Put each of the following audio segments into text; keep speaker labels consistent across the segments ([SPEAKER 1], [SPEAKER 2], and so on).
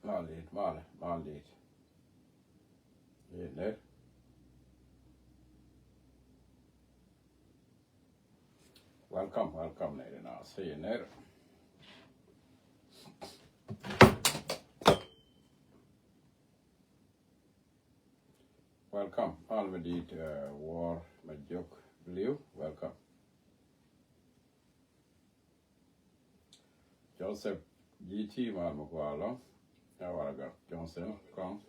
[SPEAKER 1] Maldigt. Ner. Welcome ner na. Säg ner. Welcome. Alvedit war majok blue. Welcome. Joseph GT Malmokwalo. Awaraga Johnson. Come.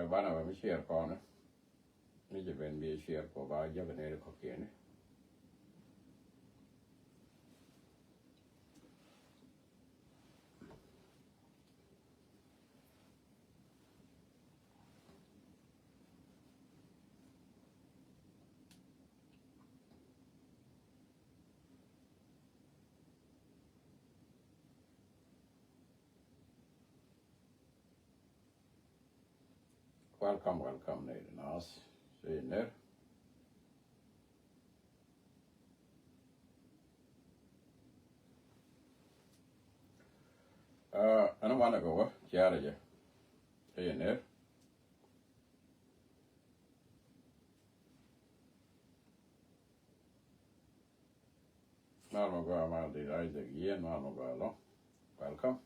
[SPEAKER 1] Bana ba mi share ko na. Mi je ben bi share ko ba je ne ko kene. Welcome ner na. Säg ner. Ana wana go jara je. Säg ner. Malmokwalo Maldi Isaac Ian Malmokwalo. Welcome.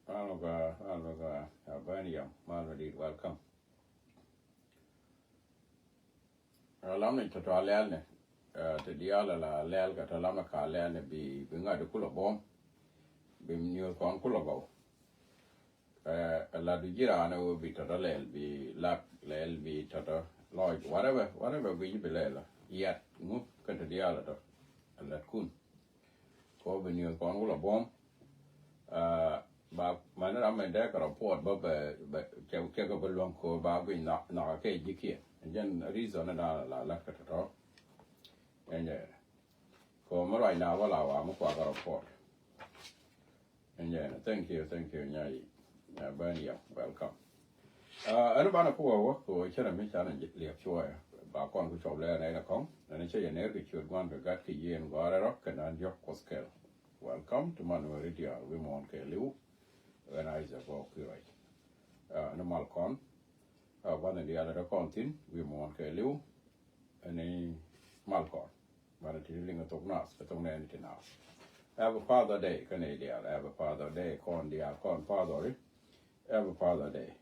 [SPEAKER 1] Malmokwalo Albania Maldi welcome. Alamni to alelne. Te diala la lel ka talama ka lelne bi ngade kulo bom. Bi nyu kon kulo go. La du gira na wo bi to lel bi lak lel bi to like whatever we be lela. Yet mu ka te diala to la kun. Ko bi nyu kon kulo bom. Ba manera me de ka report ba ke ko belong ko ba bi na ke jiki. And then reason la ka to. And ko mo right now wala wa mo kwa ka report. And thank you nyai. Bania welcome. Ano bana ko chana mi chana liap chua ba kon ku chob le na kong na che ne ke chud wan ga gat ki yen ga ra rock and yok koskel. Welcome to Manu Radio we mon ke liu and Isaac go right. No malcon one and the other contin we mon ke liu and malcon but it is a talk nas but on anything else. Have a Father Day, Canadian. Have a Father Day, con Father. Have a Father Day.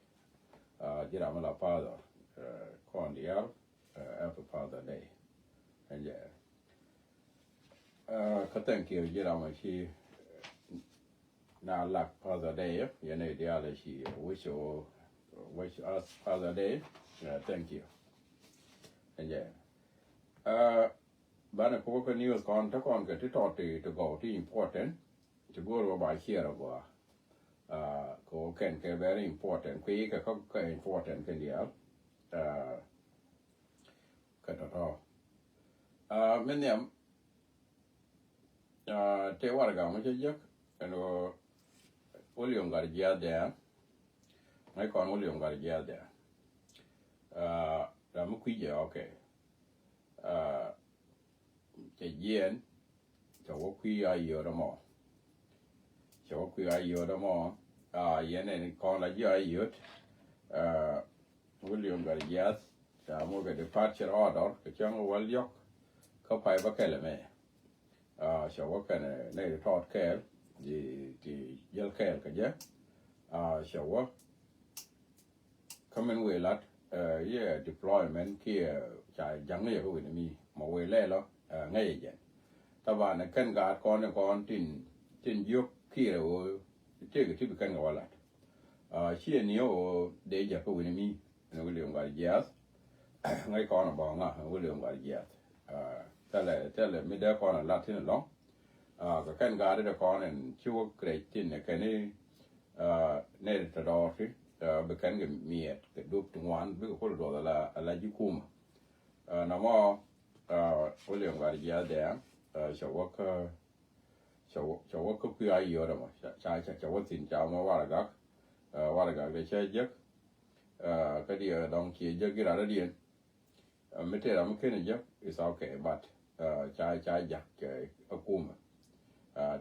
[SPEAKER 1] Jiramala Father, con have a Father Day. And thank you, Jiramashi. Now, luck Father Day, you know, the other she wish us Father Day. Thank you. And Bana Poker News contact on get it to go to important to go over here over go can very important quick important can deal cut it off many te warga mo je and William Gargia there my con William Gargia there okay cái diện cho có quy ai nhiều đó mà cho có quy ai nhiều đó mà hiện nay còn là gì ai nhiều William Gargias mua cái departure order cái chương World York có phải bắt cái là mẹ cho có cái này thọt cái thì giờ cái chứ cho có comment về lát deployment kia chạy chẳng này có gì mà về lẽ đó ngay vậy, ta bảo là cần gạt con tin yok kia rồi, cái bị cần gọi là, chia nhiều để giải quyết vấn đề nó William Gargias, ngay con là bảo ngã William Gargias, ta là mấy đứa con là Latin lắm, ก็กันการได้ก่อนนั่นชั่วเกรดจินเนี่ยแค่นี้เนี่ยตลอดที่เบกันกับเมียกับดูถึงวันเบก็คนละตัวละยุคุมน้ำว่าเรื่องการยาเดียชาวก็ชาวก็คืออายุระมั้งชาวสินเจ้ามาว่าละกักได้ใช้ยักก็เดียวลองคิดยักกี่ระดับเดียนไม่ใช่เราไม่เคยเนี่ยยัก is okay but ใช้ยักอากุม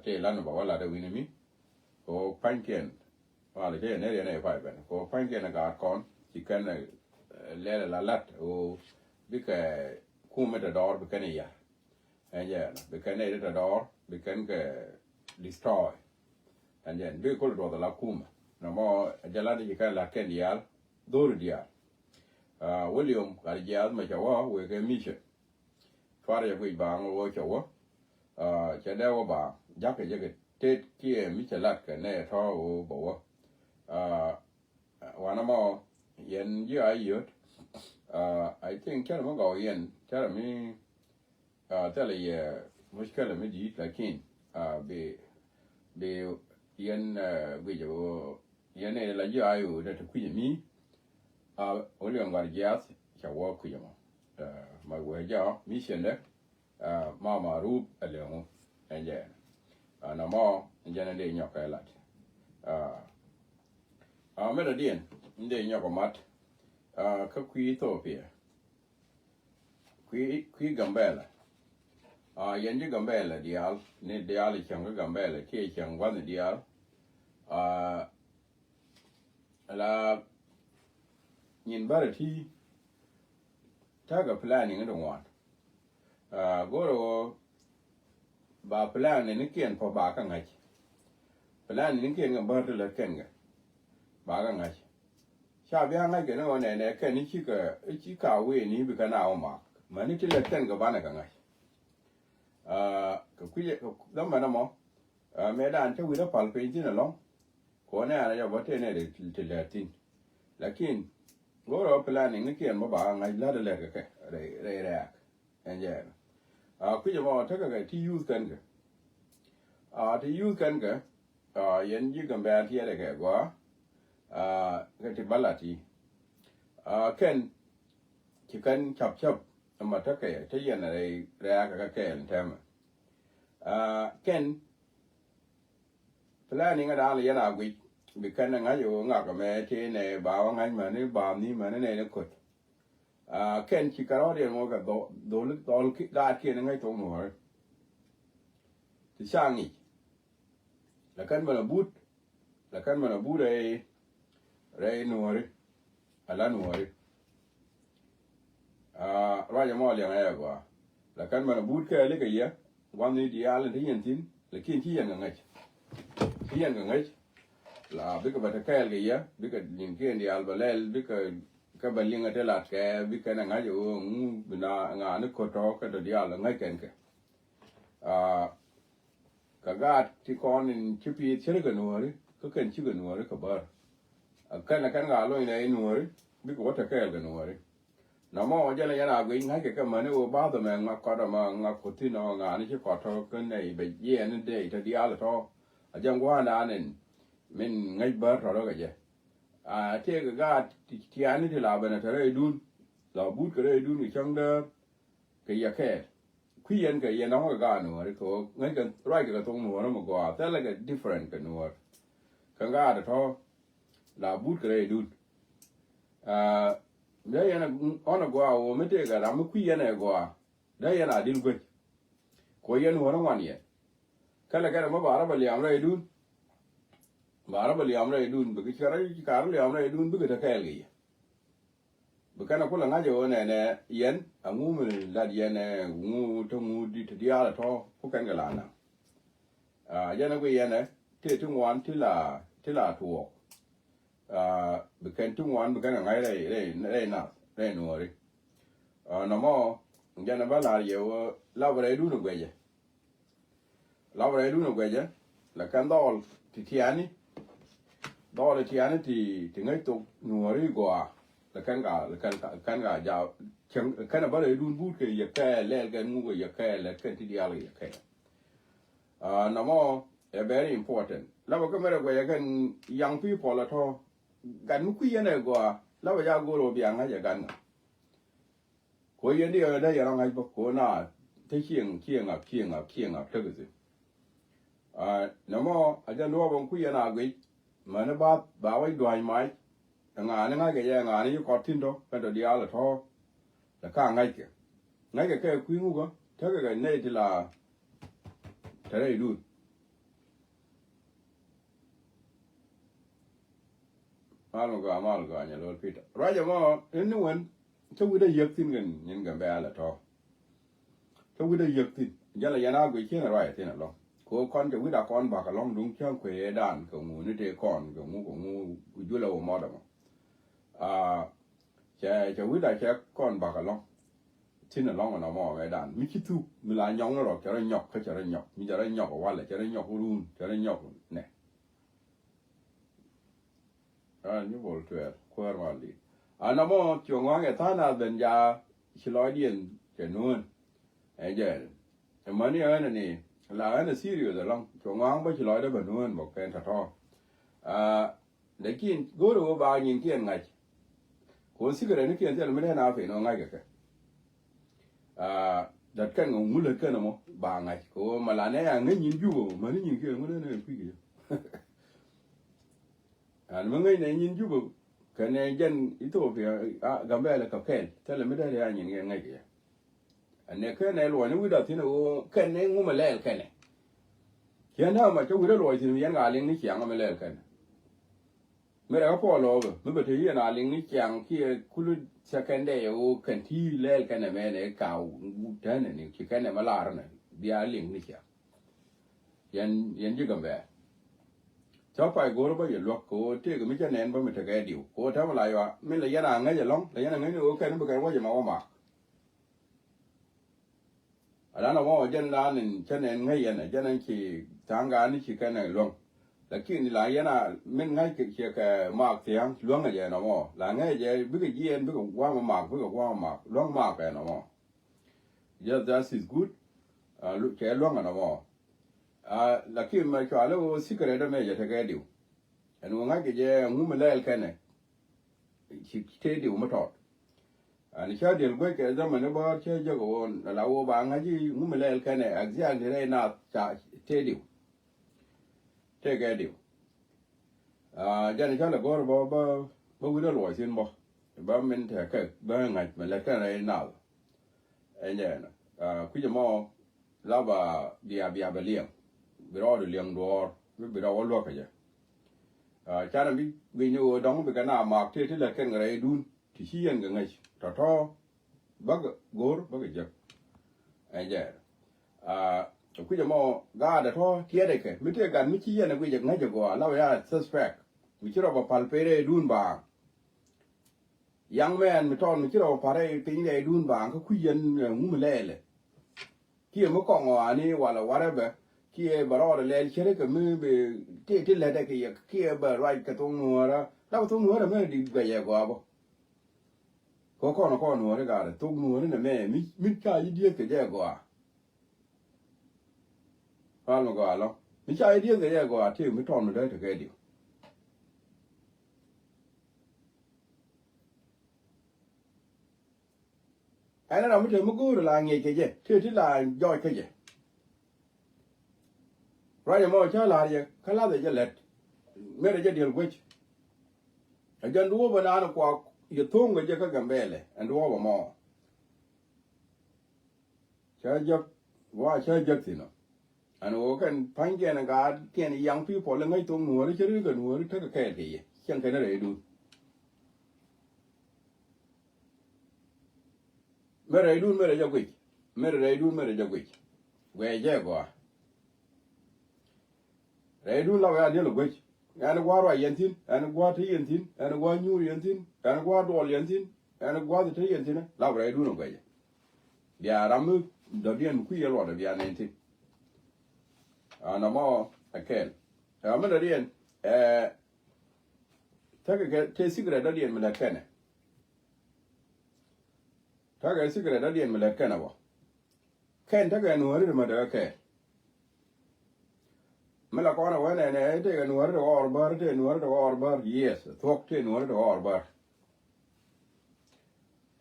[SPEAKER 1] เจริญบอกว่าเราได้วินาทีก็พันเกียนว่าเลยเจเนี่ยเดี๋ยวเนี่ยไปเป็นก็พันเกียนการก่อนที่กันเล่ละลัดโอ้บิกคุ้มไม่ได้ดอร์บิกันเนี่ยอันเนี้ยบิกันเนี่ยได้ดอร์บิกันก็ destroy อันเนี้ยบิกคนละตัวละคุ้มน้ำมันจะลัดที่กันลัดแค่เดียวดูเดียววิลเลียมการเดียวไม่ใช่ว่าเวกมิชฟาร์จะไปบางว่าใช่ว่าจะได้ว่าบางยักษ์เทศที่มิชลัดกันเนี่ยท้อบอกว่าวันนั้นมาเย็นยี่อายุI think แค่มันก็เย็นแค่มีแต่ละมุชแค่ละไม่ดีแต่กินเบเย็นวิจารเย็นเนี่ยละยี่อายุเด็กคุยมีวันเรื่องการเยียดจะว่าคุยมั้งมาเวจ้ามิชเนี่ยมารูปอะไรของอันเดียน้ำมันจะนั่นเดียร์กันละไม่ได้เดียนเดียร์ก็มัดก็คุยตัวเพียคุยกัมเบลยันจะกัมเบลเดียร์เนี่ยเดียร์เชียงก็กัมเบลที่เชียงวันเดียร์แล้วยินบาร์ที่ถ้ากับ planning ก็ต้องวันก็เราบา planning นี่เกี่ยนพอบากันไง planning นี่เกี่ยนกับบาร์ที่เล็กกันไงบากันไงชาวบ้านไงกันนะวันนี้แค่นี้ชิคาเวนี่บิกันเอามามันนี่ที่เล็กกันกับบ้านกันไงก็คุยแล้วมันนะมั้งเมื่อด้านช่วยเราพัลเป็นที่นั่นลงคนเนี่ยอะไรจะบอกที่เนี่ยที่เล็กจริงแต่กินก็เรา planning นี่เกี่ยนมาบากันไงแล้วเล็กกันเรื่อยๆอันเนี้ยคุยจะบอกถ้าเกิดที่ use กันกันที่ use กันกันยันยืดกันแบบที่อะไรกันกว่าก็ที่บาลาทีเคนที่กันชับมาถ้าเกิดที่ยันอะไรเรียกกันเคนใช่ไหมเคนplanning ก็ได้เลยยันอากุยบิกันงั้นอยู่งั้นก็ไม่ที่ในบ่าวงั้นมันนี่บ่าวนี่มันนี่ในกุดเคนชิคาร์เดียนมันก็โดนได้เคนงั้นตรงหัวที่ช่างนี่แล้วกันมันบูดเรย์นัวริอะไรนัวริว่าจะมอเลี้ยงอะไรกว่าแล้วกันมันบูดแค่เล็กเยอะวันนี้ที่อะไรที่ยันทิ้งแล้วกินที่ยันกันไงแล้วบิกบัตรแค่เลยเยอะบิกยิงกินที่อัลบาเลลบิกก็บัลลิงกันเท่าไหร่แกบิกนั่งอยู่บินางานนึกขอโทษก็ตัวเดียวแล้วไงกันแกก็กาดที่ก่อนชิปีเชื่อกันนัวริก็เกินชื่อกันนัวริก็บาร์กันงานลอยในนัวริบิกวัตรแค่กันนัวริน้ำมันจะเลยนะวิ่งให้กับมันนี่ว่าบ้าแต่แมงงักก็ได้มางักคนที่นองานนี่ชื่อขอโทษกันในแบบเย็นนั่นเดียวที่อะไรท้อจังหวะนั้นมันไงบาร์เราก็จะที่ก็ที่อันนี้ที่ลาบนะที่เราดูลาบูดก็เราดูนี่ช่างเด้อก็อยากแค่คุยกันก็ยังน้องก็การนัวริก็ไงกันไรก็ตรงนัวแล้วมันก็แต่ละก็ different กันนัวกันก็ได้ท้อลาบูดก็เราดูได้ยันอ่อนกว่าโอ้ไม่ได้ก็เราไม่คุยยันกว่าได้ยันดิลกุยคุยยันหัวน้องวันนี้ก็เลยก็มาบาร์บลียามเลยดูบิกการเลยามเลยดูบิกตะแคลกี้บิกนั่นคนละงั้นอยู่เนี่ยยันงูมันลาดยันงูทั้งงูดิที่อะไรท้อพวกกันก็ลานะยันก็ยันที่ทุ่งวันที่ลาทั่วบิกันทุ่งวันบิกันง่ายเลยน่ะนัวริน้ำมันยันบ้านลาอยู่ลาวไปดูหนูเกย์แล้วกันดอลที่อันนี้ที่ไงตัวนัวริกว่าแล้วกันก็ยาวกันบ้านดูบูดก็อยากแค่เล่นกันงูก็อยากแค่เล่นกันที่เดียวเลยอยากแค่ no more very important lava kamera go yagan young people at all gan mu kuyene go lava ya go ro bianga ya gan ko yendi da ya ranga ba ko na te kienga tegeze no more aja no bon kuyena go mana ba wai doi mai nga ga ya nga ni ko tindo ka do dia la tho la ka ngai ke ku ngu go te ga ne ti la tere du malo ga nya lo pita raja mo en wen to wi da yek tin gen nyin ga ba la to to wi da yek tin ya la ya na go chen ra ya tin lo ko kon to wi da kon ba ka long dung chang kwe dan ko mu ni te kon ko mu ju lo mo da mo cha wi da cha kon ba ka long tin là long nó mò cái đàn mi chít thu mi là nhong nó rồi cho nó nhọc cái cho nó nhọc mi cho nó nhọc qua lại cho nó nhọc luôn cho nó nhọc nè như vậy tuyệt khoa mà đi nó mò chuồng ngon cái thằng nào bên nhà chỉ nói điện cái nuôn ấy giờ mà này là nó serious rồi long chuồng ngon bây chỉ nói đó bên nuôn một cái thật to để kiên gối đồ bao nhiêu kiên ngày cuốn xí cái này nó kiên thế là mới nào phải nó ngay cái dat kan ngum mule kan mo ba ngai ko malane ya nyin jubo man nyin ke mo ne ku ge an mo ngai ne nyin jubo kan ne jan Ethiopia gambe la ka ken tele me da ya nyin ngai ge an ne kan ne lo ne wi da tin o kan ne ngum le kan ne yan ha ma chu wi da lo tin yan ga ling ni chiang ma le kan me da po lo me be te yan a ling ni chiang ki kulu secondary o kan ti le kan me ne ka tan ne ki kan ne malar ne dia ling ni cha yan ji gambe cho phải go ba ye lo ko te ga mi cha nen ba mi ta ga diu ko ta ma la yo me le yana nga ye long le yana nga ni o kan ba kan wa ye ma ala na mo jen la nin cha nen nga ye na jan ki tang ga ni ki kan ne long lakini la yana min ngai ke ka mak tiang luang ye no mo la ngai je bi ge yen bi ge wa ma luang ma ka no mo yeah that is good lu ke luang no mo lakini ma ka lo secret me je te ga diu en ngai ke je ngu me le ka ne ki te diu ma to ani cha del go ke da ma ne ba che je go la wo ba ngai ji ngu me le ka ne axia ni re na cha te diu thế cái điều cho nên chắc là có ba quý đó loại xin ba mình thể cái ba ngày mà lấy cái này nào anh nhỉ quý giờ mò là bà bia liềng bị đó được liềng đồ bị đó lo cái gì cha là vì nhiều đóng bị cái nào mà thế là cái này đun thì chỉ ăn cái ngày to bác gor bác cái gì anh nhỉ quý giờ mò ga đã thôi kia đấy cái mấy cái gan mấy chi này quý giờ ngay giờ qua lao ya suspect mấy chỗ đó palpere đun bang young man mấy tròn mấy chỗ đó pare tính này đun bang có quý dân ngủ lệ kia mới còn à ni wala whatever kia bảo rồi lệ chơi cái mới bị cái lệ đấy cái kia bảo right cái tung nuôi đó đâu tung nuôi là mới đi về nhà qua bo có con nuôi đấy cả tung nuôi này mẹ mấy cái gì cái gì quaalo go alo mi cha idea ge ya go ati mi ton de ke di ana na mi te mu gu la nge ke je ti la joy ke je ra mo cha la ye kala de je let me de je deal gwech a jan duo bana na kwa ye thong ge ka gambele and duo ba mo cha je ti no anh ô cái phanh kia là cái tiền young people là ngay tung nuôi chứ cái nuôi thế cái gì chẳng cái nó để đủ mấy đây đun mấy đây cho quỷ về chứ quoi đây đun lâu ra đi là quỷ anh qua rồi yên tin anh qua thấy yên tin anh qua nhu yên tin anh qua đồ yên tin anh qua thì thấy yên tin lâu đây đun là quỷ giờ làm đầu tiên quỷ rồi là giờ này tin nó mò cái mà đó điên thế cái secret đó điên mà là cái này thế cái secret đó điên mà là cái nào thế cái nuôi rồi mà đó cái me la kona wene ne te nuore to orbar te nuore to orbar yes thok te nuore to orbar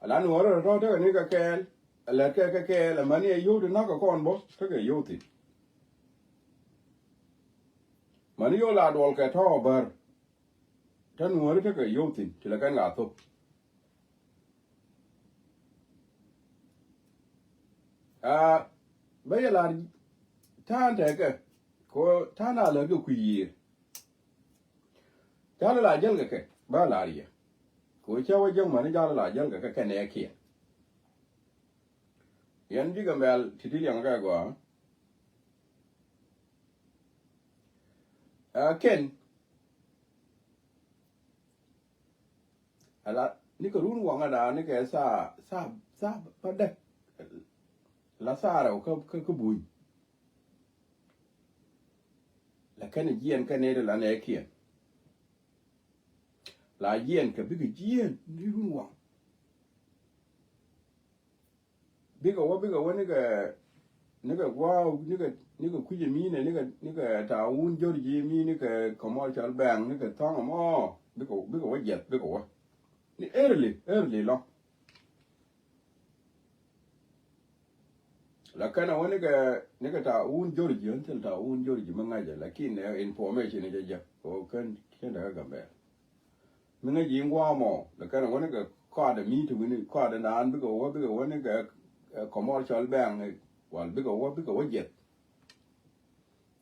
[SPEAKER 1] ala nuore to te ni ka kel la ke kel mani yo de na ka kon bo te ke yo ti mani yo la dol ka to bar te nuore te ke yo ti te la ka nga to ba ya la tan te ke ko tana la ku yi ta la jel ke ba la ri ko cha wa jeng mani ja la jel ke ne ke yan diga mel titi yang ga go ken ala ni ko run wanga da ni ke sa ba de la sa ra ko bui la kan yen kan ne la ne ke la yen ka bi yen ni run wang biga wa ni ga wow ni ga kuje mi ne ni ga ta un jorji mi ni ga commercial bank ni ga tong mo biga wa jet biga wa ni early lo la kana wa ni ga ta un jorji until ta un jorji manga ja lakin information ni ja ko kan da ga be mi ga yin wa mo la kana wa ni ga ka da mi tu ni ka da nan biga wa ni ga commercial bank wal biga wa jet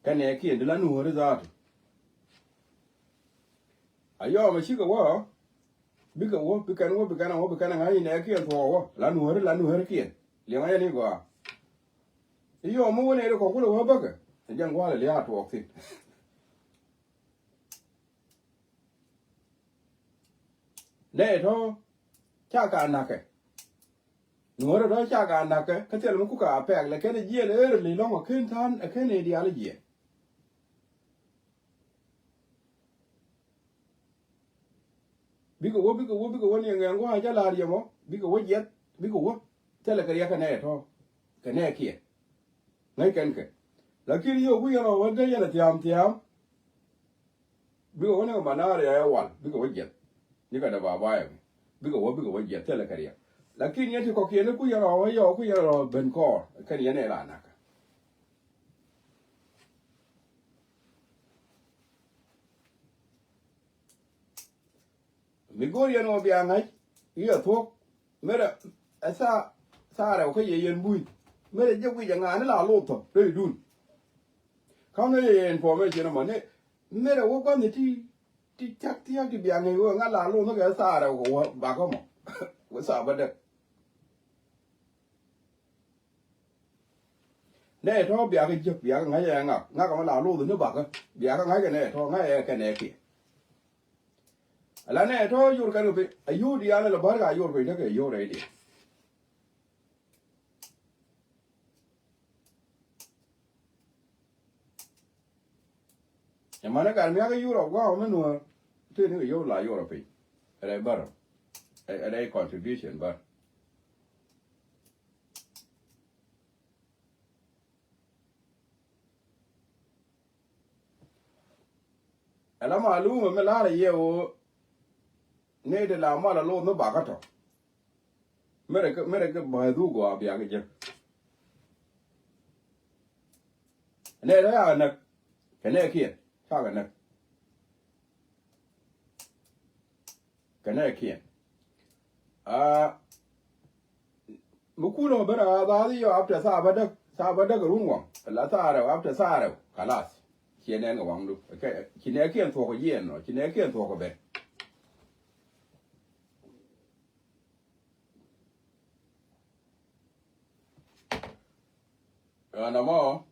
[SPEAKER 1] kan ne ki ndila nu hore za ayo ma shi ga wa biga wa ngai ne ki to wa la nu hore ki le ngai ni go iyo mo ne ko ko wa baga jan wa le ya to ti le to cha ka na ke nuore do cha ga na ke tel mu ku ka pe le ke je le le lo ko tan ke ne dia le je bigo wo ni ngang wa ja la ri mo bigo wo jet bigo wo tele ke ya ka ne to ke ne ki ngai ken ke la ki yo ku yo wo de ya tiam bigo wo ne ma na ri ya wa bigo wo jet ni ka da ba ba ya bigo wo jet tele ke ya lakini yeti ko kiene ku yaro ben ko kan yene la naka migori no bi angai iya to mera asa sara ko yen bui mera je ku janga na la lo to re dun kam ne information ma ne mera wo ko ni ti tak ti ak bi angai wo nga la lo no ga sara ko ba ko mo wo sa ba de ne to bia cái chụp bia ngay vậy ngà có là luôn từ nước bạc bia cái ngay cái này to ngay cái này kì là ne to yur cái bị ayu đi ăn là bớt cái yur bị nó cái yur đấy đi nhưng mà nó cái mấy cái yur ở qua mình nuôi thế nó cái yur là yur bị ở đây bớt ở đây contribution bớt ala maluma me la yewo ne de la mala lo no bagato mere ke ba du go abia ke je ne da ya na ke ne ki ta ga na ke ne ki mukulo bara da yo after sa ba da runwa la sa ra after sa ra kalas kiene nga wang du kine kien to ko yen no kine kien to ko be na mo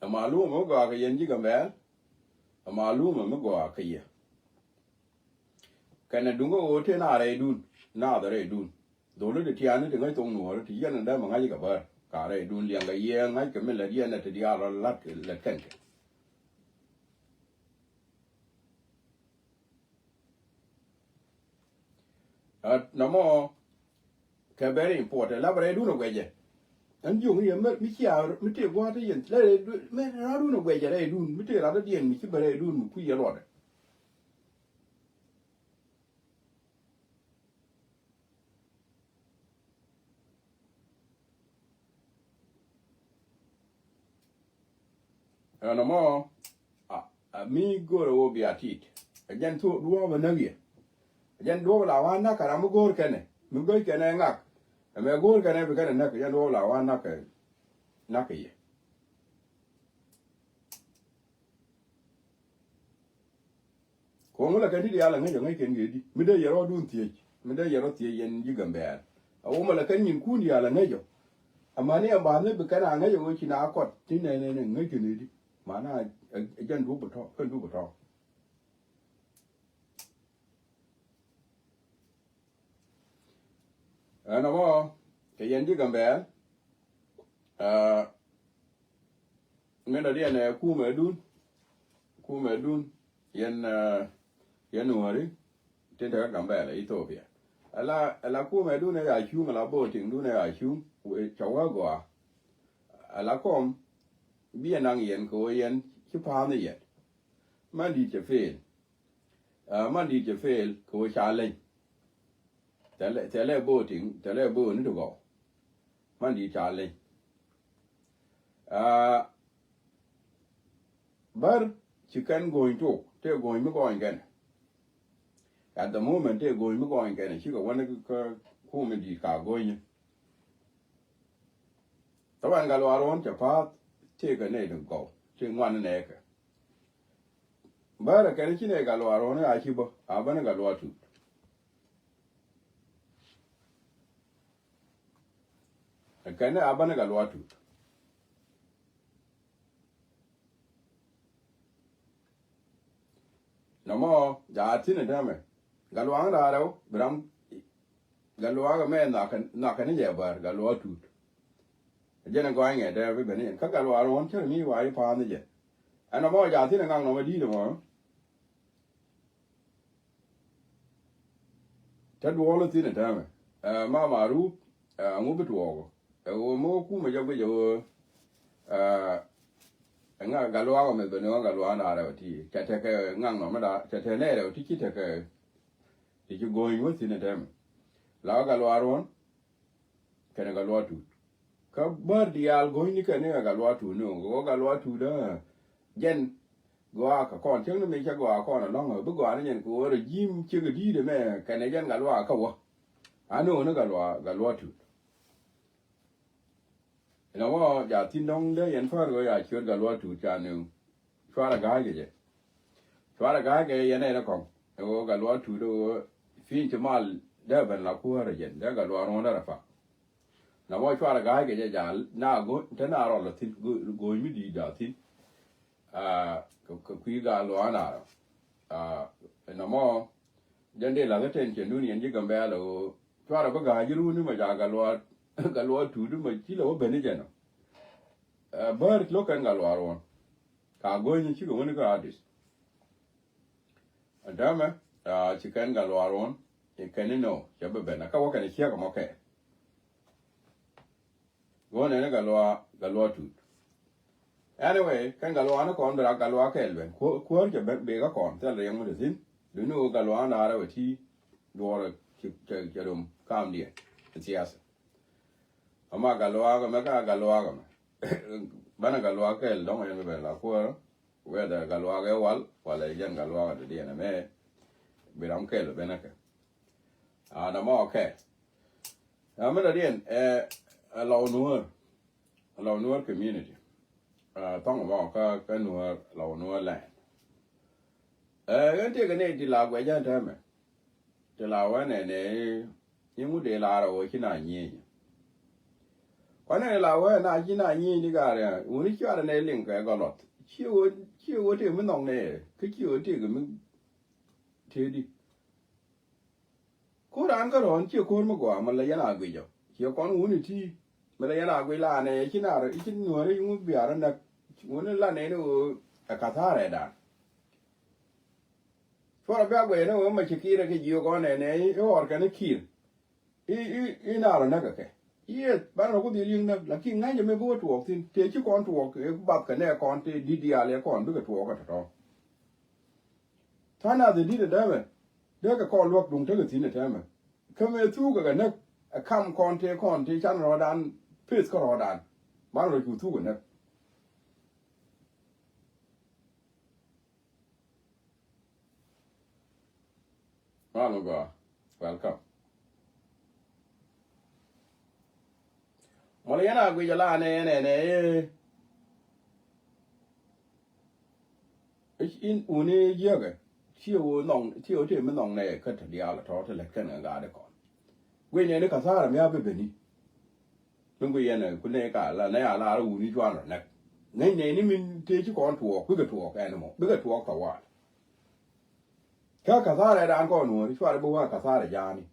[SPEAKER 1] amalu mo ga yen ji ga be amalu mo go ka ye kana dungo o te na re dun na da re dun do le de tiane de ngai tong no ti yen da ma ngai ga ba cả đây đun liền cái yên ngay cái mình là yên là thì đi ăn lát là canh nó mò cái very important là bây đun nó quay gì and you me here, me take water and let it do, man, I don't know where you're doing, me take other day and me keep a doing, queer water. And no more, me go to be at it. Again, to do over Navia. Again, do all I want knock, and I'm a go can it. Me go can I knock. And me go can ever get a knock, and all I want knock a year. Come like I did the island, I can get it. Midday you're all doing tea. Midday you're not tea and you can bear. A woman like any in Kundi island. A money about it because I know which in our court, tin and making it. Mana, again, do but talk, can do but talk. And no more, the Yendi Gambel, Menadi and Kumedun, Yanuari, Tenta Gambel, Ethiopia. La Kumedun, I assume a boating, do I assume, with Chawagua. La com, be an Angian, Korean, Chupan yet. Monday to fail. Monday to fail, Ko Charlie. Tell boating, tell boat to go. Monday Charlie. But you can go into, they're going to go again. At the moment, they're going to go again, and she got one home in the car going. The one got around your path, take a native go, take 1 acre. But a can see a galo around a chibo, I've been a galo too. A can have been a galo too. No more, that's in a dame. Galuanga, Bram Galuaga man knock an ear, galo too. Jenna going at everybody and Kakalo won't tell me why you found the jet. And no more, I think I'm going to tomorrow. That wall in a time. Mamma Roop, move it over. More Kuma Jogo, and Galoa with the no Galuana tea. Cataka, Nangomada, Catanero, Tikitaka. Did you going within a time? La Galoaron? Can I Galoa too? But the al going to Galua to no, go Galua to the Jen go a con, tell me go a con along a bugarian and go a Jim Chigadi the man, Canadian Galua Kawa. I know no Galua to. In a war, Yatin long day and further I should Galua to Janu. Try a guy. Try a guy, and a con. Oh, Galua to the Finchamal, Devon La Pura again, there Galua on the fa. Now, what try a guy get a jal, now go 10 hours of thing going with the Datin. Quiga Luana. And no more. Then they love attention, Union Jigambello. Try a bagage, you know, Galua to do my kilo Benigano. Bird look and Galua one. Cargoing and chicken when you got this. A dame, chicken Galua one. You can know, Jabba I can hear them okay. Go on and Galua tooth. Anyway, can Galoana con the Galoa Kelvin, quote your bigger con, tell the young medicine. Do you know Galoana out of tea? Do a calm dear. It's yes. Amagaloaga, Maga Galoaga. Banagaloa Kel, don't remember La Poor, where the Galoaga wall, while a young Galoa the DNA. Biram Kel, Benaca. And a more cat. I'm again a Lawnur community. Talking about Canua, Lawnur land. I take a native log by that time. The Lawan and a Yimu Lara or China Yin. When I allow her, Najina Yin, the Garia, when you are an link, I got lot. She would even on there. Could you take him? Teddy. Could Uncle on Chicormago, Malayana Guido. Your con unity, Malayana Guila and a China, it would be around that one laneno a Qatar. For a bad way, no much Kira you gone and a or can a kill. In our Nagake. yes ban ro ko di ling na la ki ngai je me bo tuok tin te chi kon tuok e bab ka ne kon te di dia le kon bu ka tuok ka to ta na de di de me de ka kon lok dung te ka tin te me ka me tu ka ne a kam kon te chan ro dan pis ko ro dan ban ro ku tu ka ne Hello, go. Welcome. Maliana Guijala ne in uni yoga. Tio non tio tim non ne cut the other total like can a guard con. When you look at Sara, me have a penny. Lunguiana, Kuneka, La Nea, uni joiner neck. Nay, mean take you on to walk, bigger to walk animal, bigger to walk a while. Kazara dan ko no ri sware bo wa kazara yani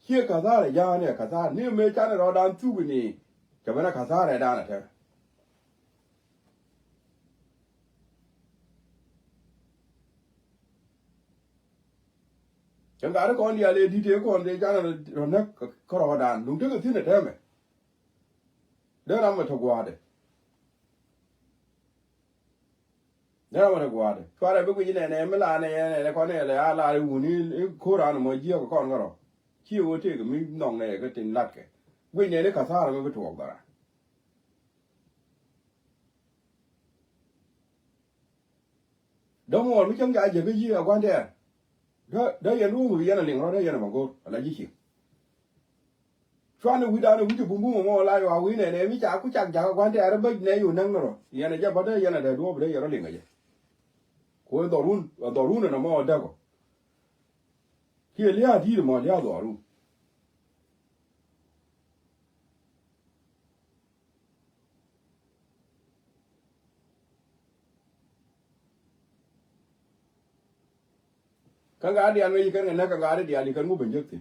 [SPEAKER 1] hier kazara yani kazara ni me chane ro dan tu ni ke bana kazara dan ta ken ga ko ndi ale di te ko ndi chane ro na ko ro dan lu te ko tin te me de ra ma to gwa de sware be ku ni ne me la ne ko ne le ala ru ni ko ra no mo ji ko kon ngoro chi wo te ko mi nong ne ko tin lat ke gwe ne kazara me to gwa Đông ngồi mới chẳng gái gì cái gì à quan thế đó giờ luôn người dân là liền đó đó giờ là bằng cô là gì chịu xoan nó quý đào nó quý chụp bung bung mà lại vào quý này mới chả có chẳng quan thế đó bây nàyอยู่năng rồi giờ này chắc bắt đấy giờ này để đua bây giờ nó liền cái gì cô đào run này nó mà đào có kia lia đi mà lia đào run cái gái đi ăn mấy cái này cái gái đi ăn đi cái ngũ bình chắc thì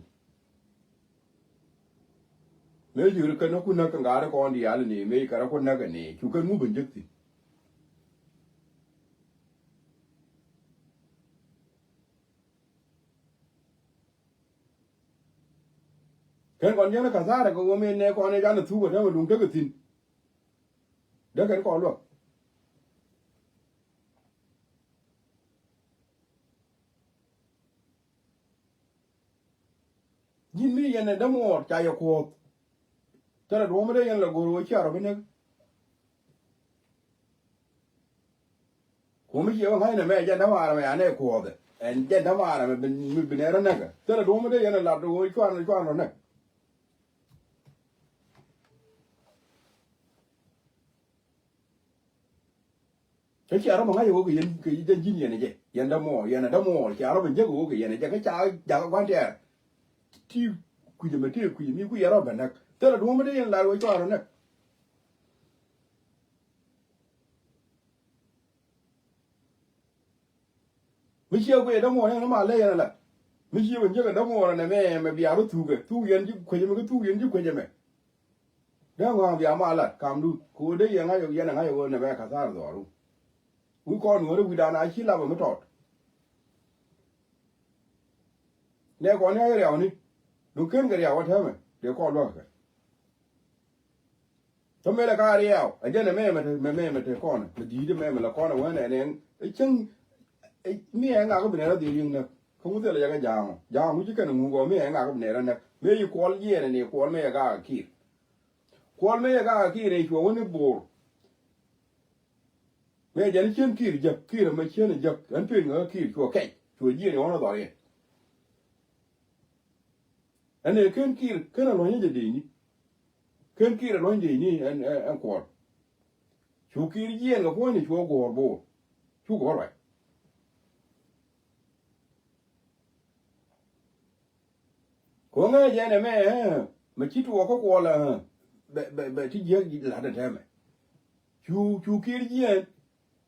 [SPEAKER 1] mấy chú cái nó cũng nó cái gái con đi ăn này mấy cái nó cũng nó cái này chú cái ngũ bình chắc thì cái con nhớ nó cả ra là có mấy này con này ra là thu của nó mà đúng cái tin đó cái con luôn nhìn mi này đâm ngọt chạy vào cuộc cho là đúng đấy là guru chơi rồi bên này cũng mấy chiều ngay này mẹ chân đâm vào mẹ anh này cuộc đấy anh chân đâm vào là bên này này cái cho là đúng đấy là làm guru chơi rồi này cái chơi đó mà ngay cái dân chính này chứ dân đâm mò chơi đó bên dưới của cái này chơi cái chơi quan trọng ti kuji mate kuji mi ku yara banak tela do made yan laro to arana mi chiyo ku da mo yan ma le yan la mi chiyo ben je da mo na me bi aro tu yan ji ku je me tu yan ji ku je me da wa bi ama la kam du ku de yan ayo yan ayo na me ka sa do ru u ko no ru da na chi la ba me tot ne ko ne ya ni lúc kiến cái điều thế mà để con lo cái cho mẹ là cái điều ở trên này mẹ mà thấy con mà gì đấy mẹ mà là con là cái này ấy chân ấy mẹ anh ngã cái bên này là gì riêng nè không có thể là cái giang chỉ cần ngủ qua mẹ anh ngã cái bên này là nè mẹ yêu con gì này con mẹ cái kia này chúa vẫn bồi mẹ giờ nó chân kia là mẹ chân này giật anh phên ở kia chúa gì này nó đòi anh này cái nào nói như vậy nhỉ kia là nói gì nhỉ anh còn chú kia gì anh có phải là chú có bố chú có rồi có nghe vậy này mẹ mà chỉ chú có qua là bệ chỉ gì là được thế mày chú kia gì anh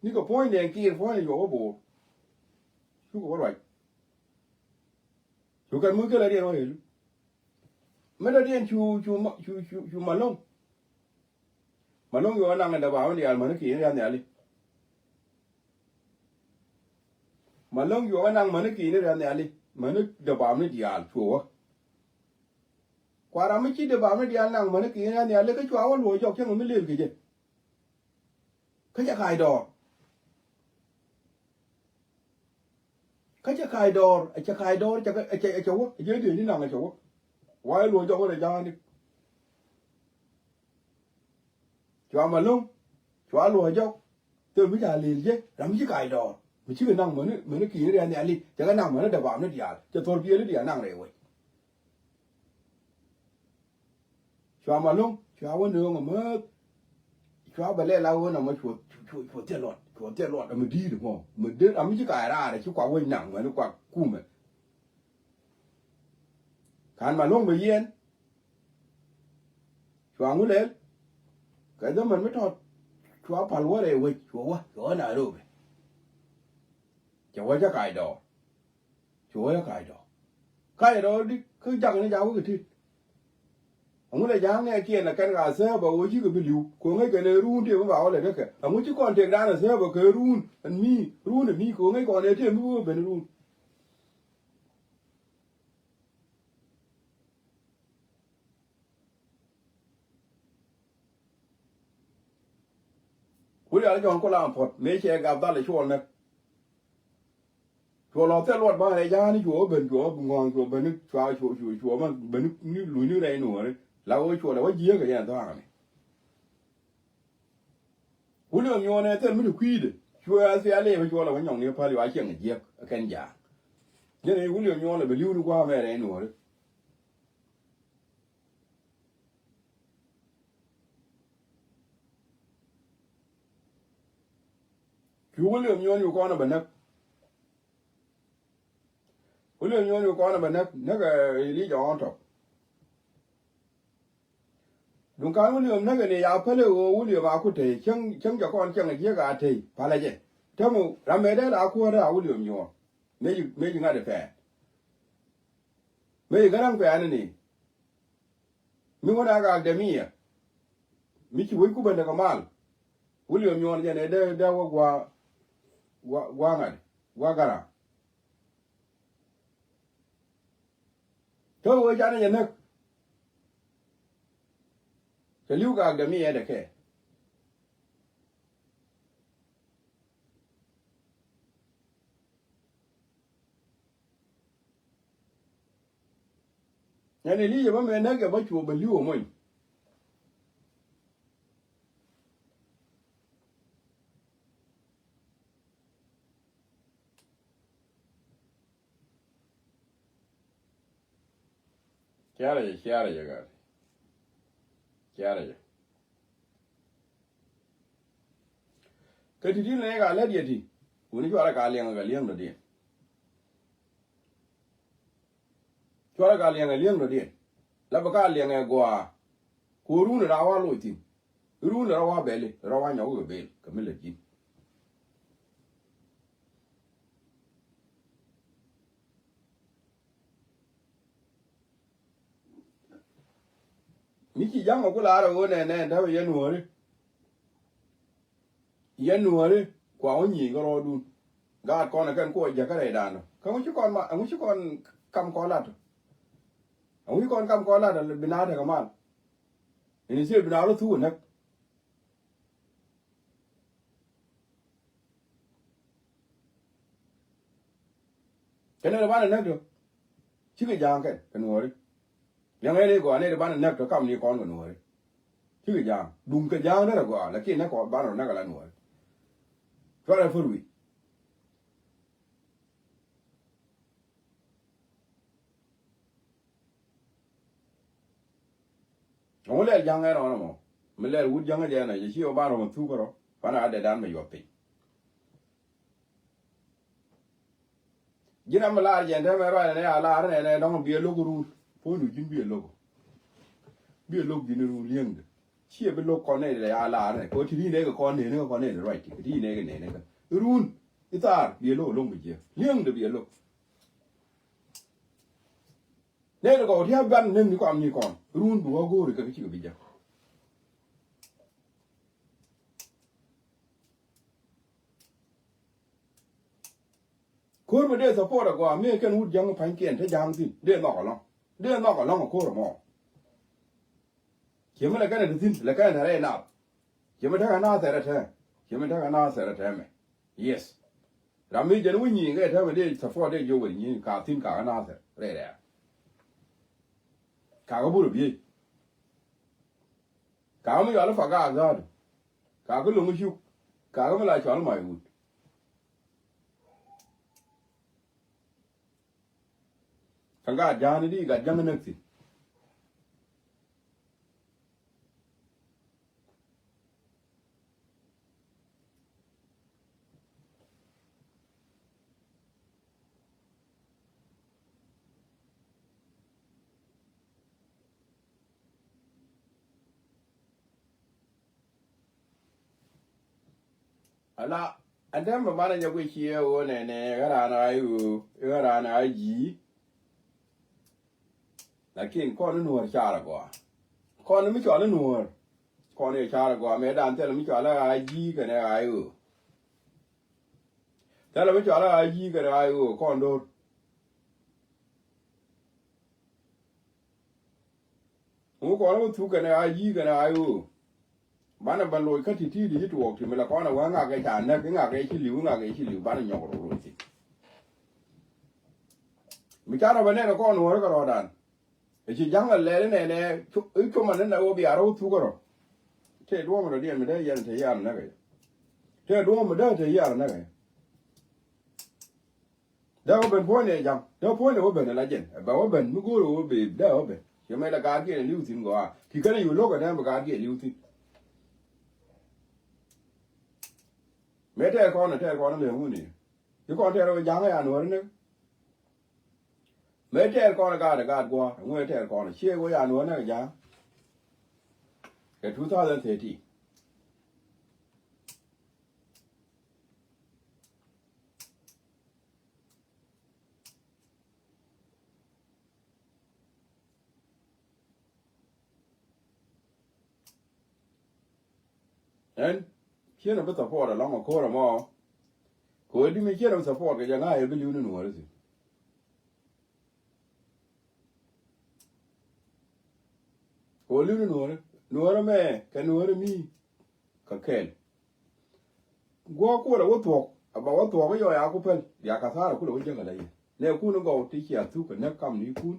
[SPEAKER 1] ní có phải này kia phải là chú có bố chú có rồi chú cần muốn cái này đi nói mấy đứa điên chú mà lông vô năng là bảo này mà nó kỳ ra này đi mà lông vô năng mà nó kỳ ra này đi mà nó đào bảo nó gì à chùa qua ra mới chỉ được bảo mới đi ăn năng mà nó kia này lấy cái chó ăn lùi cho chứ mình mới liền cái gì cái chắc khai đỏ cái chắc khai đỏ chắc cái chỗ dưới thì như nào cái chỗ quay lùi cho cái này ra đi chó mà luôn chó lùi cho tôi mới ra liền chứ làm chứ khai đỏ mình chỉ cần năng mà nó kia này này đi chắc cái năng mà nó được bảo nó đi à cho tôi kia nó đi à năng này vậy chó mà luôn chó vẫn đường mà mất chó bà lẽ lao hơn mà chuột tiệt lọt mà đi được không mình đến ấm chứ cài ra để chứ quả quên nặng mà nó quả cùm mà khán mà luôn bởi yên chó muốn lên cái đó mình mới thọt chó phản quá để quên chó nào đâu vậy chó chắc cài đỏ đi cứ chẳng nó giáo cái gì ông ấy dám nghe kia là cái gà xe bảo ôi chứ cái liu của ngay cái này run thì cũng bảo là đó kìa ông ấy chứ còn tiền ra là xe bảo cái run anh mi của ngay còn này thì mới bên run cuối giờ cho con làm phật mấy xe gặp ta lại chuồn này chuồn lọt xe lọt ba này ra đi chúa ngon chúa bên nước chúa mà bên nước lùi nước đây nổ đấy là ôi chúa là quá dễ cái nhà ta này cuối giờ nhon này tên mới được quy đấy chúa xe lấy với chúa là cái nhon này phải là chuyện cái dễ cái nhà thế này cuối giờ nhon là bị lưu đi qua về đây nổ đấy chúa liệu nhonอยู่ก่อนนะbên nước cuối giờ nhonอยู่ก่อนนะbên nước cái lý do thôi đúng cái cuối giờ nước cái này áo phải là cuối giờ mà cũng thế chẳng cho con chẳng là gì cả thế phải là gì thế mà làm mấy đấy là cũng là cuối giờ nhon mấy chừng được phải mấy cái đang phải này mình có đang cái demi à mình chỉ với cũng bên cái mal cuối giờ nhon cái này đây qua gara thôi với cha này nước cái lưu cái demi ở đây cái này lý do mà mình nói cái bắt chuột bên lưu của mình क्या रहे cái gì này cái lấy gì uni cho cái liang đó đi cho cái liang đó đi là bác cái liang cái qua kuru nó rawa lôi tin kuru nó rawa bể rawa nhau cái bể cái mình lấy gì mi chỉ dám mà cứ la rồi nè đó bây giờ nuôi đi quả ông nhỉ có rồi đun gạt con là cái cô giờ cái này đàn không chứ con mà ông chứ con cầm con lạt ông chứ con cầm con lạt là bên nào thì cầm ăn thì xưa bên nào nó thu nữa cái này là bán được được chứ cái giang cái nuôi đi yang này quả này là bán được cầm đi con của nuôi chứ cái giang đúng cái giang đó là quả là kia nó có bán được nó là nuôi cho là phơi lùi ông lấy giang cái đó mà mình lấy uống giang cái này chỉ có bán được thu cái đó bán ở đây đan mà vô tiền chỉ là mà la gì thế mà rồi này la này nó không biết lúc rồi phơi lùi chính biết lúc gì nó liêng được chia bên lúc con này là la này có thì này cái con này nó con này là right thì này cái run cái ta biết lúc lông bị gì liêng được biết lúc này là có thì ban nên cái con như con run bùa gô được cái gì bây giờคนมาเดือดสปอร์ตกว่าเมื่อกันวุฒิยังพันเกียนถ้ายังสิเดือดนอกก็ลองมาโคตรหมอ Chimla kana tin la kana re na. Chimata na tera te. Chimata na tera te me. Yes. Rami jan winyi ga ta me support de jo winyi ka tin ka na te re re. Ka ga buru bi. Ka mu ya la fa ga za. Ka ga lu mu shu. Ka ga la chal mai wu. Ka ga jan di ga jang na ti. Ala andam ma mana nya gwe chi o ne gara na ayu gara na yi lakin kon nuor chara go kon mi chole nuor kon e chara go me dan te mi chole yi ka ne ayu te mi chole yi ka ne ayu kon do mu kon tu ka ne yi ka ne ayu bana ban loy ka ti di tu ok ti me la kon wa nga ga ta na nga ga chi liu bana nyo ro ti mi chara ba ne ko nuor ka ro dan e chi jang le ne ko man na o bi aro tu ko ro te do mo de me de yan te yan na ga te do mo de te yan na ga da o ben po ne jang da po ne o ben la jen ba o ben mu go ro be da o ben ye me la ga ke liu tin go a ki ka ne yu lo ga da ba ga ke liu tin me te ko na le mu ni ki ko te ro jang ya no ne me te ko na ga go ngwe te ko na che go ya no na ga ke 2030 en chieno be support along ko ro mo ko di me chieno support ga nga e bi lu nu wore si ko lu nu wore me ka nu wore mi ka ken go ko ro to aba wo to yo ya ku pen ya ka sara ku lo je ga le ne ku no go ti ya tu ka ne kam ni ku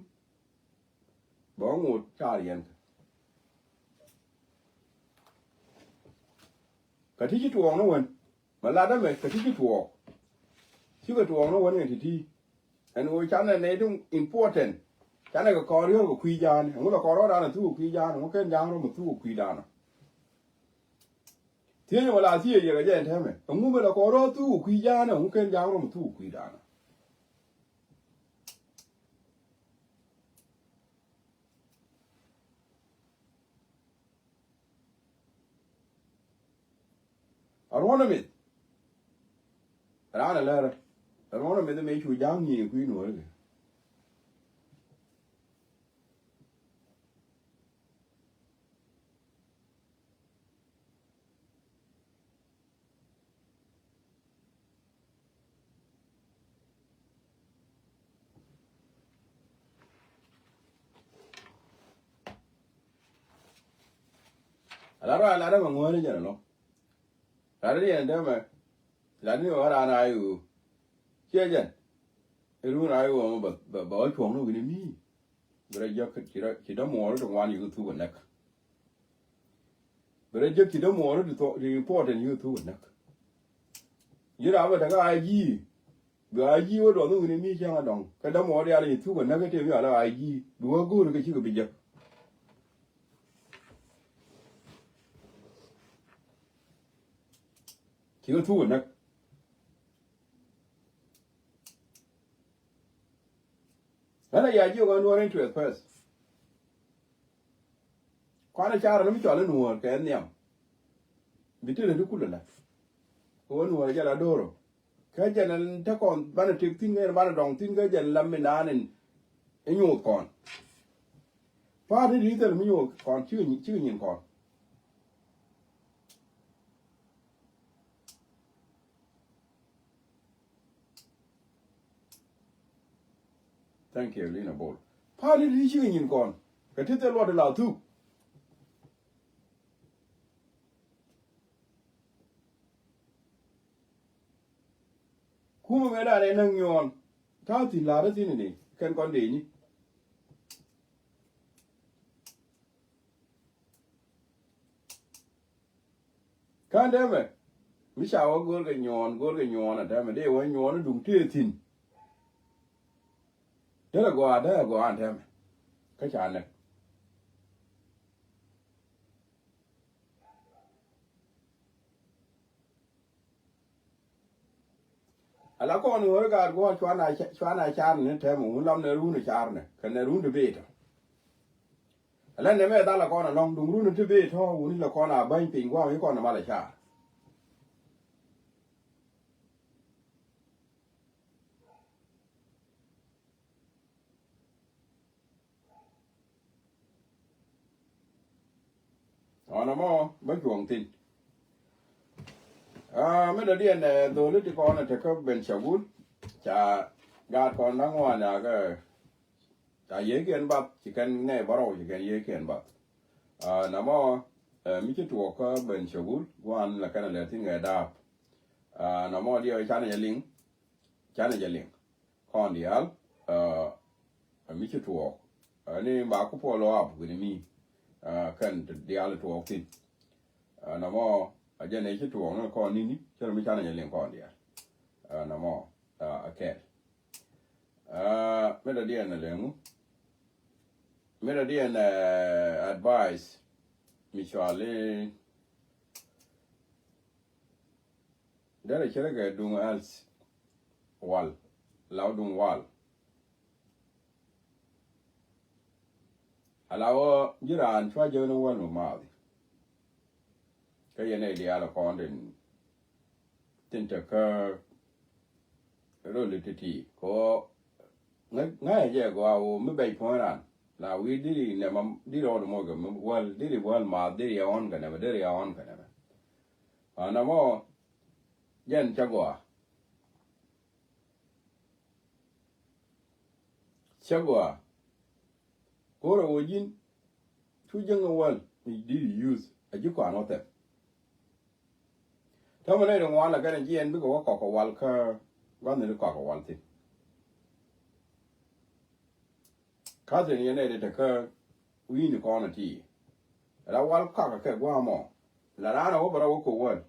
[SPEAKER 1] bo ngo cha yen ka ti tu no won ma la da me ka ti tu chi ka tu no won ne ti en wo cha ne dum important cha ne ko ro ko kwi ja ne ngo ko ro da na tu kwi ja no ken ja ro mo tu kwi da na ti ne wala si ye ga je te me ngo me ko ro tu kwi ja na ngo ken ja ro mo tu kwi da na arona me ra na la arona me de me chu ja ni kwi no re ala ra ma ngo ne ja no ra ri en de me la ni wa ra na yu che jen ru na yu ba chuong no ni mi bere jo ki da mo ro wan yu tu na bere jo ki da mo ro to important yu tu na yi ra ba da ga yi ga yi wo do no ni mi chang a dong ka da mo ro ya ni tu na ka te mi ala yi du go ro ke chi ko bi ja ki ko tu na ana ya ji go no ren to first kwana chara no mi chole no ke nyam bitire du kulala ko no ja la doro ka janan ta kon bana tik tin ga bana dong tin ga jan lam na nen enyu kon pa ri ri ter mi yo kon chi nyin kon thank you Lina Bol pa ri ri chi nyin kon ka ti te lo de la tu kuma me da ne nang yon ta tin la da tin ni ken kon de ni kan de me mi sha wa gor ga nyon da me de wa nyon dum te tin da go an da me ka cha ne ala ko ni wo ga go chwana char ne te mu lam ne ru ne char ne kan ne ru de be ta ala ne me da la ko na long dum ru ne te be to wu ni la ko na ban ping wa mi ko na ma la char ona mo ba chuong tin me da dien do lu ti ko na te ko ben shagun cha ga ko na ngwa na ga ta ye ken ba chỉ cần ne baro chỉ cần ye ken ba na mo mi ti to ko ben shagun wan la kana le tin ga da na mo dio cha na ling kon dial mi ti to ni ba ko po lo ab ni mi kan dial to tin na mo aja ne ti to no ko ni cha mi cha na ling kon dial na mo okay me da dien na lengu me da dien advice mi chale da chere ga dung als wal laudung wal alawo jiran chwa je no wal ma ka yene dia la kon den tinta ka ro le titi ko ngai je go awo me bai pon la we diri ne mam diri o mo ga wal diri wal ma diri on ga ne diri on ga ne ana mo yen chagwa ko ro yin tu jeng wal ni diri use a ji kwa no te ta mo ne ro wala ga ne yen bi ko ko wal ka ga ne ko wal ti ka de ne ne de ka wi ni ko na ti la wal ka gwa mo la ra no bra ko wal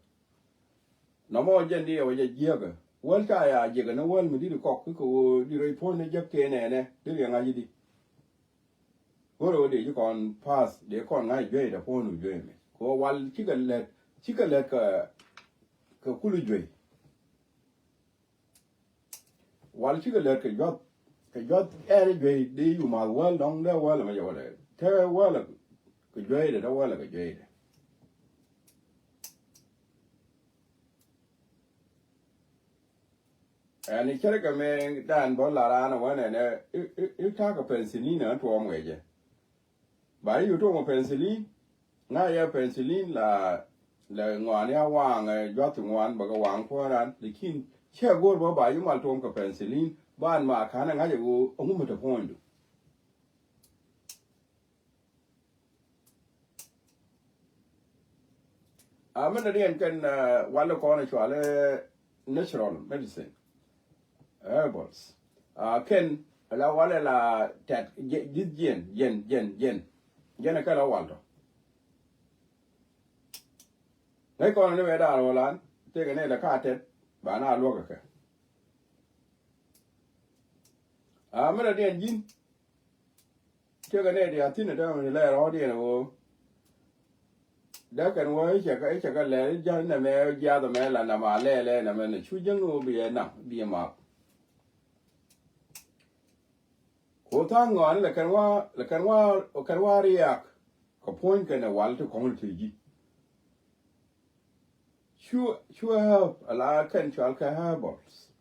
[SPEAKER 1] no mo jen di o je ga wal ka ya je ga no wal mi di ko ko di ro po ne je ke ne di ga nga di ko ro de ji kon pass de kon nga je da po nu je me ko wal ti ga le ka kulu je wal ti ga le ka jot ere je de yu ma wal dong da wal ma yo de te wal ka je de da wal ka je de ani chere ka me dan bo la ra na wa ne ta ka penicillin na to mo je ba yu to mo penicillin na ya penicillin la ngwan ya wang jot ngwan ba ka wang ko ran lekin che gor ba yu mal to ka penicillin ban ma kana nga je go ngu ta point amana rien kan wala ko na chwale natural medicine herbals ken la wala la tat yen ka la walto nei ko ne da wala te ga ne la ka tet ba na lo ka amana den jin te ga ne dia tin da ne la ro dia no da kan wo che ka le ja na me ja da me la na ma le na me ne chu jeng no bi ma ko ta ngon le kan wa riak ko point kan wal to kon ti ji chu ha ala kan chal ka ha box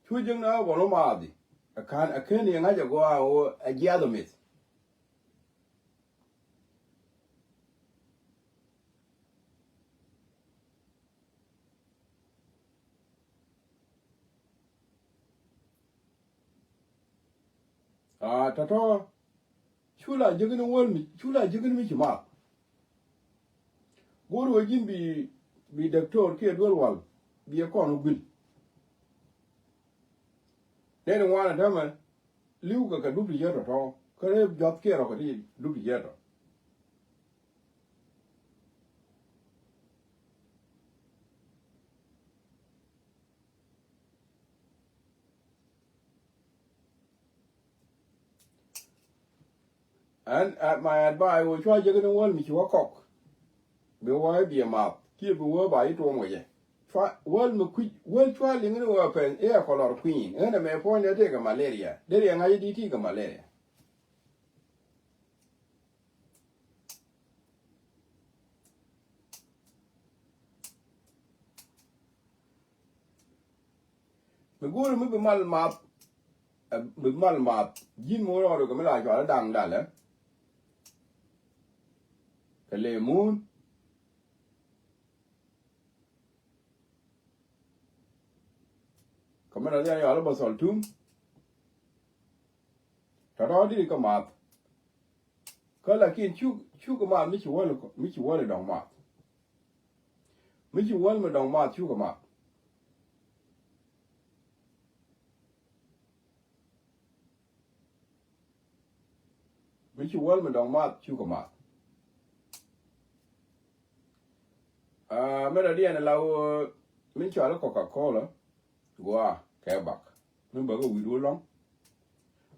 [SPEAKER 1] chu jeng na wo no ma di akan ni nga ja go a ja da mit tato chula jigin wol mi chima goro wajin bi doctor ke dwal wal bi ko no bil then one of them liu ka du bi yeto to kare job kero ka di du bi yeto and at my advice we try to get the one mi chi wa kok be wa bi ma ki bi wo ba yi to mo ye try well me quick well try ling no open air color queen and me point de ga malaria de ya ngai di ti ga malaria me go me be mal ma jin mo ro ga me la jo dang da le le moon come ra ya lo ba sol tum ta ro di ka ma ka la kin chu ka ma mi chi wo le dong ma mi chi wo me dong ma chu ka ma mi chi wo me dong ma chu ka ma me ra di na la mi cha lo Coca-Cola gua ke bak mình bơ cái video long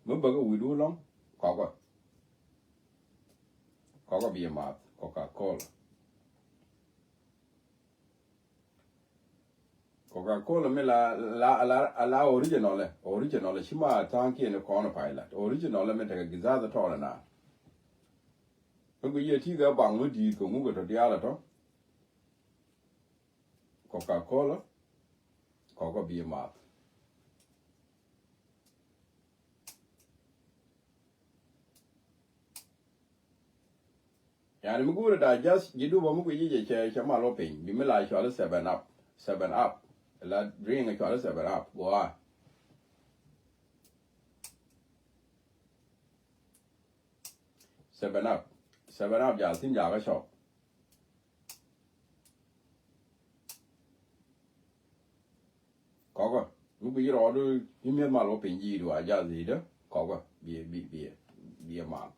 [SPEAKER 1] mình bơ cái video long có bia mát Coca-Cola mình là original chỉ mà thang kia nó có nó phải là original mình thấy cái giá đó thôi là na mình bây giờ thì cái bằng nó đi cũng có thể là đó Coca-Cola có bia mát yani mi gura da just jidu ba mu yi je che ma lo pin bi mi la cho 7 up la drink a cho 7 up go 7 up ja tin ja ga shop có mu bi ro do mi ma lo pin ji do ja gì đó có bia mát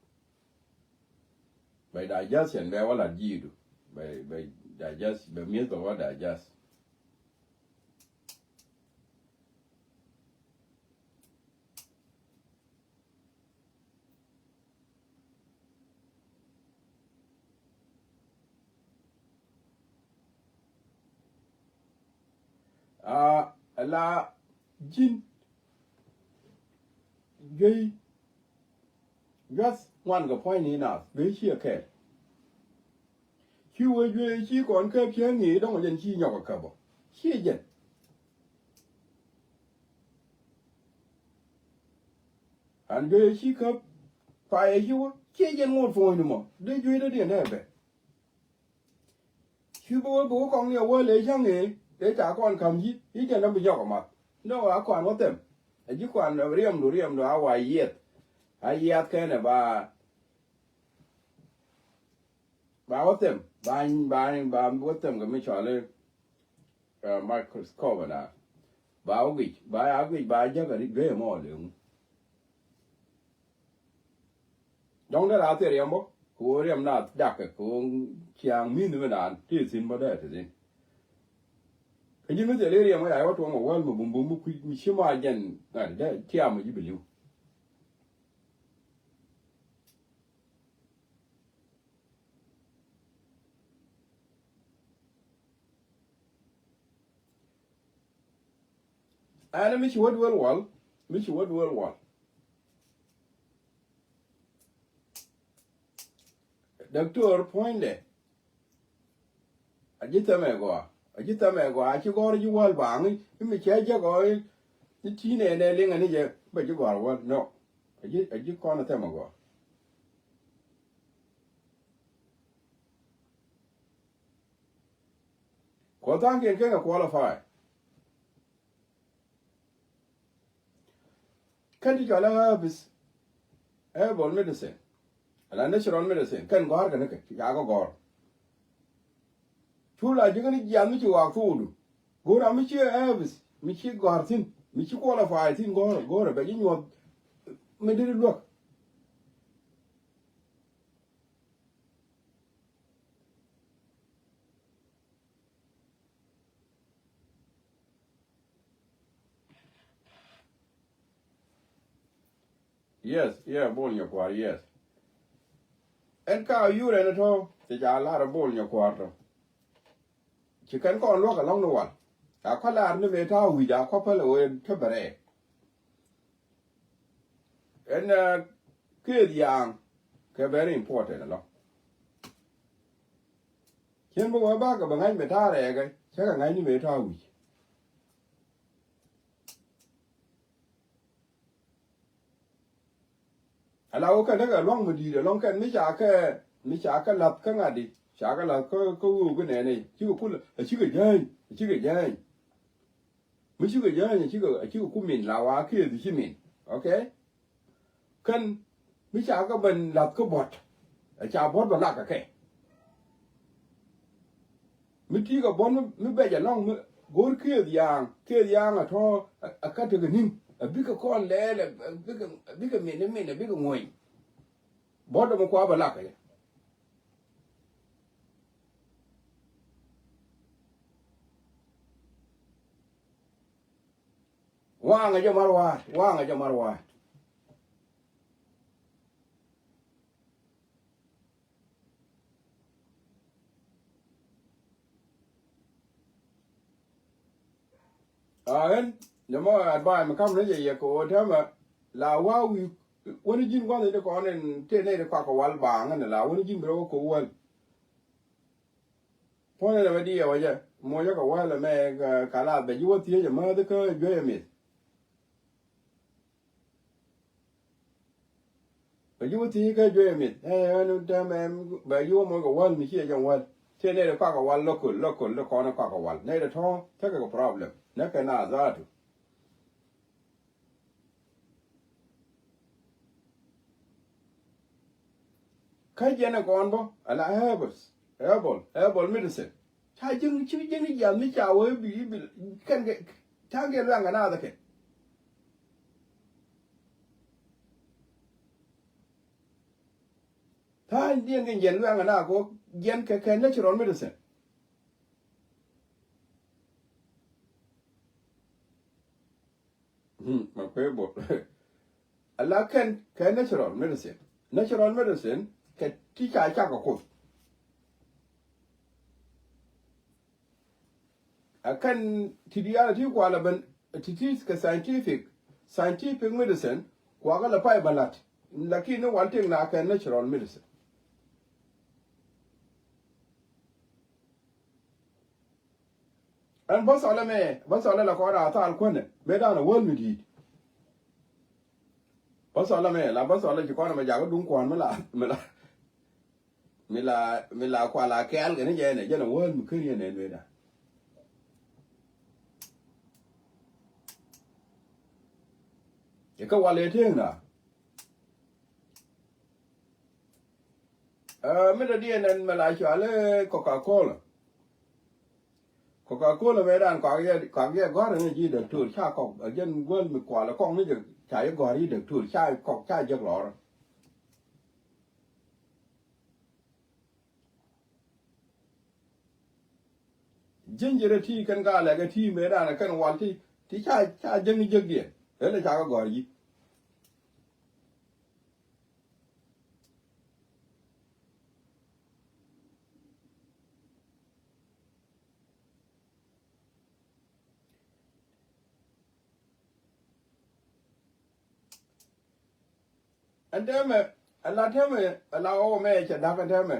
[SPEAKER 1] by digestion be wala jidu by digest be miet ko wala digest la jin gay just one cái point này nào với chia kẹt khi vừa về chỉ còn cái phía nghỉ đó mà dân chi nhỏ cả bộ chia dân anh về chỉ cấp phải hiểu chia dân một phôi nữa mà để chơi đó điện này về khi bố con nhiều quá lấy sang nghỉ để trả con cầm gì ý cho nó bị nhỏ mà nó là quan có tem chỉ quan riêng đồ áo Ayot Ayot cái này bà có tem bà có tem cái mấy trò lên microscope nè bà chắc là đi ghế mò liền trong đó là riêng bố cô riêng nào đặc cái cô chiang min nữa nè thì xin bao đây thì gì cái gì mới để riêng mới ai có tuồng mà quên mà bùm mi xí mà dân này đấy chia mà gì bị lưu anh mới chịu well doctor point đấy ajita me go achi go ji wal bang mi che je go ni ti ne le nga ni je ba ji go wal no aji ko na te ma go ko tang ke qualify kan ji ala bis herbal medicine ala natural medicine kan go har kan ke ya go chula jigani jam mi wa food gora mi che herbs mi che gartin mi ci qualify tin go be you want me did look yes yeah bol your kwar yes en ka you re to ti ja la bol your kwar ci kan ko lo ka long no wan ta ko la ne me ta wi da ko pa le we ke bare en ke yang ke very important lo chen bo ba ka ba ngai me ta re ga che ka ngai ni me ta wi ala o ka daga long mo di de long kan mi cha ka lat ka ngadi cha ka la ko u cái này này chứ có chứ cái dây mới chứ cái dây chứ có mình là wa kia thì chứ mình ok kan mi cha ka ben lat ko bot cha bot ba la ka ke mi ti ka bon mi be ja long mi gor kia yang a to a ka te nin a bi ka kon le bi ka min bi ka ngoi bot mo kwa ba la ka wanga ja marwa en no mo advice ma kam ne ye ko tama la wa wi woni jin ko ne ko nen te ne ko wal ba ngane la woni jin bro ko wal pone ne wadi ya waje mo ya ko wala me kala be ju ti je ma de ko jo mi be ju ti ko jo mi no tama be ju mo ko wal mi che jang wal te ne ko wal lo ko ne ko wal ne de to ta ko problem ne ka na za tu kai jena kon bo ala herbal medicine ta jing chi jing ya mi cha wo bi kan ge ta ge la ngana da ke ta dien ge yen la ngana ko yen ke natural medicine ma ko bo ala kan natural medicine ke ti cha ko akan tibiyara ti kwala ban titis ka scientific medicine kwa ga la pai balat lakini one thing na ka natural medicine an basala la ko ra ta al kone me da na wol mi di basala ji ko na ma ja ga dun kwan mela kwa la kel ga ne je na wol mi kiri ne me da cái wale thiên na mình đã đi nên mà lại cho là Coca-Cola về đàn có cái gói này gì được thử cha cọc ở dân quên mình quả là con mới được chạy gói đi được thử cha cọc cha giật lọ dân giờ thì cần cả là cái thì mấy đàn là cần hoàn thì cha dân đi giật điện đấy là cha có gói gì and them Allah o me cha da kan them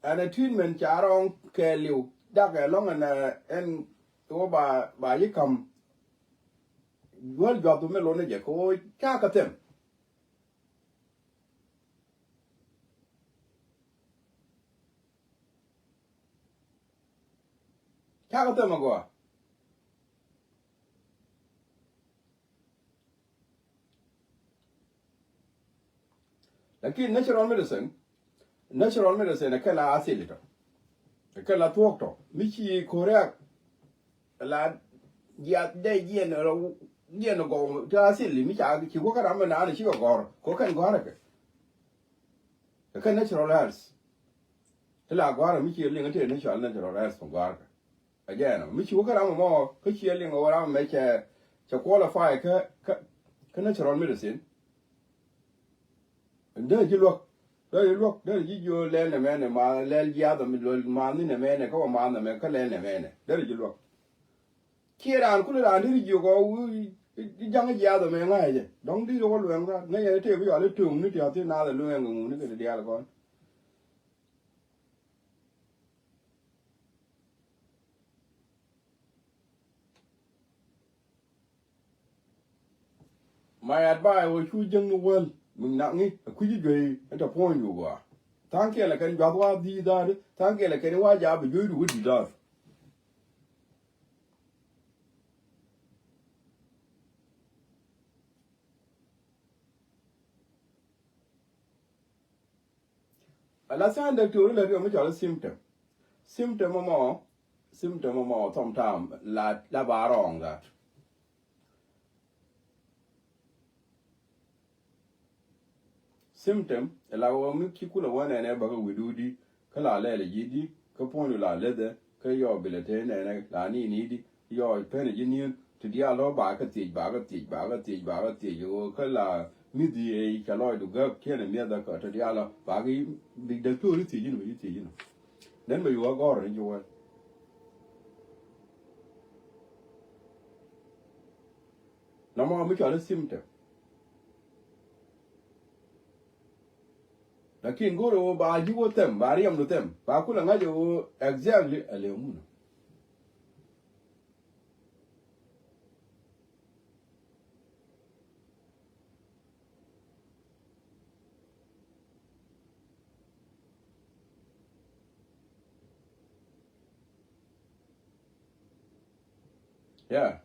[SPEAKER 1] and a treatment cha rong ke liu da ke long en to ba yi kam wal job to me lo ne je ko cha ka tem go lakini natural medicine kala asili to kala tuok to michi korea la ya de yen go ta sil mi cha ki ko kara ma na chi go ko kan go ra ke kan natural hairs la go mi chi ling te natural hairs ko go again mi chi ko kara mo ko chi ling go ra me che qualify ka natural medicine de ji lo de ji yo le ne me ne ma le ya da mi lo ma ni ne me ne ko ma na me ka le ne me ne de ji lo kiran ku la ni ji go jang ya da me nga je dong di go luen ra ne ye te bi ya le tung ni ya te na da luen ngu ni ke de ya ko my advice wo chu jang no wel mung na ngi ku ji gwe ta point yu go tan ke la kan ja wa di da tan ke la kan wa ja bi ju ru di da ala san da to le mo cha symptom mo sometimes la ba wrong that symptom la wo mi ki kula wana ne ba ga widudi kala le yidi ka ponu la lede ka yo bilete ne la ni di yo pene jinin to dia lo ba ka ti yo kala mi di e ka lo du ga kene mi da ka to dia lo ba ga big da to ri ti jinu then me yo go ro yo no mo mi ka symptom lakini goro ba jiwo tem ba riam do tem ba kula ngajo exactly alemuno yeah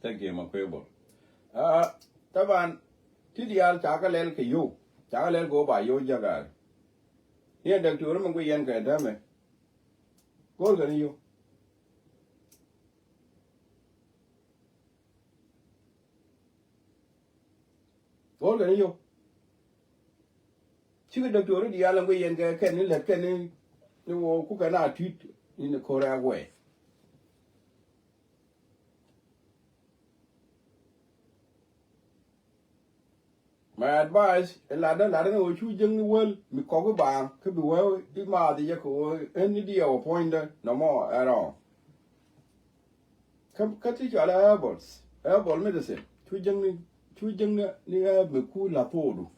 [SPEAKER 1] thank you makwebo taban tidial chakalel ke yo chakalel go ba yo jagar ye dak turu mangu yen ka dame gol ga yo chiga dak turu dial mangu yen ka ken ni let ken ni wo ku kana tweet ni ko ra we my advice la da no chu jeng ni wel mi ko ba ke bi we di ma di ko any dia o point no more at all ka ti ala herbal medicine chu jeng ni mi ku la todo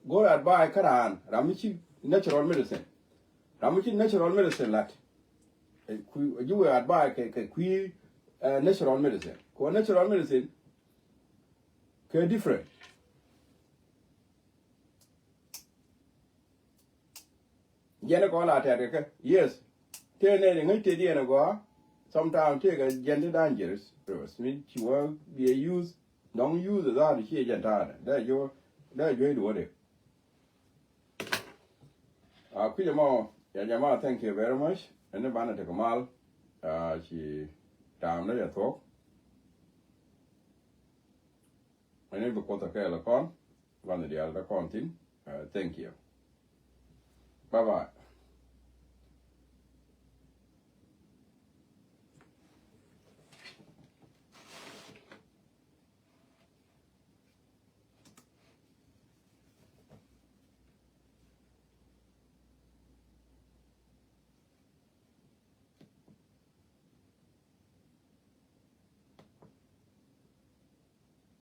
[SPEAKER 1] go advice karan ramichi natural medicine lat ku you advice ke ku natural medicine ko natural medicine ke different jene ko la ta ke yes te ne ngai te di na go sometimes take a gender dangerous first mean you will be use don't use that here gender that you do it kujamo ya jama thank you very much and bana te kamal she down there talk and be ko ta ka la kon bana dia la kon tin thank you bye bye